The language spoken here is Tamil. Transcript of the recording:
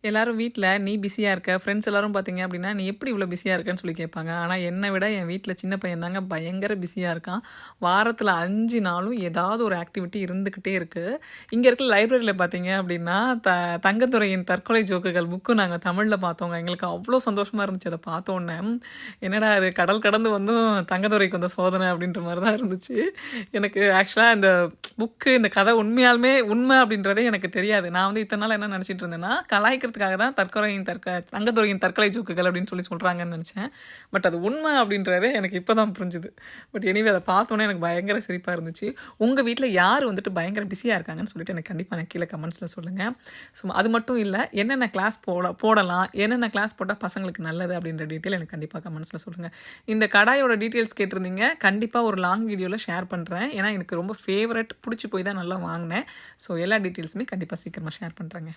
எல்லாரும் வீட்ல நீ பிஸியா இருக்க, ஃப்ரெண்ட்ஸ் எல்லாரும் பார்த்தீங்க அப்படின்னா, "நீ எப்படி இவ்வளோ பிஸியா இருக்கன்னு?" சொல்லி கேட்பாங்க. ஆனா என்னை விட என் வீட்ல சின்ன பையன் தாங்க பயங்கர பிஸியா இருக்கான். வாரத்துல 5 நாளும் ஏதாவது ஒரு ஆக்டிவிட்டி இருந்துகிட்டே இருக்கு. இங்க இருக்க லைப்ரரியில பார்த்தீங்க அப்படின்னா, தங்கத்துரையின் தற்கொலை ஜோக்குகள் புக்கு நாங்க தமிழ்ல பார்த்தோங்க. எங்களுக்கு அவ்வளோ சந்தோஷமா இருந்துச்சு அத பார்த்தோன்னே. என்னடா இது கடல் கடந்து வந்தும் தங்கத்துரைக்கு வந்த சோதனை அப்படின்ற மாரி தான் இருந்துச்சு. எனக்கு ஆக்சுவலா இந்த புக்கு, இந்த கதை உண்மையாலுமே உண்மை அப்படின்றதே எனக்கு தெரியாது. நான் வந்து இத்தன நாள் என்ன நினச்சிட்டு இருந்தேன்னா, கலாய்க்கிறதுக்காக தான் தங்கத்துரையின் தற்கொலை ஜோக்குகள் அப்படின்னு சொல்றாங்கன்னு நினச்சேன். பட் அது உண்மை அப்படின்றதே எனக்கு இப்போ தான் புரிஞ்சுது. பட் எனிவே அதை பார்த்தோன்னே எனக்கு பயங்கர சிரிப்பாக இருந்துச்சு. உங்கள் வீட்டில் யார் வந்துட்டு பயங்கர பிஸியாக இருக்காங்கன்னு சொல்லிட்டு எனக்கு கண்டிப்பாக எனக்கு கீழே கமெண்ட்ஸில் சொல்லுங்கள். ஸோ அது மட்டும் இல்லை, என்னென்ன கிளாஸ் போடலாம், என்னென்ன கிளாஸ் போட்டால் பசங்களுக்கு நல்லது அப்படின்ற டீட்டெயில் எனக்கு கண்டிப்பாக கமெண்ட்ஸில் சொல்லுங்கள். இந்த கடாயோட டீட்டெயில்ஸ் கேட்டிருந்தீங்க, கண்டிப்பாக ஒரு லாங் வீடியோவில் ஷேர் பண்ணுறேன். ஏன்னா எனக்கு ரொம்ப ஃபேவரட், பிடிச்சி போய் தான் நல்லா வாங்கினேன். ஸோ எல்லா டீட்டெயில்ஸுமே கண்டிப்பாக சீக்கிரமாக ஷேர் பண்ணுறேங்க.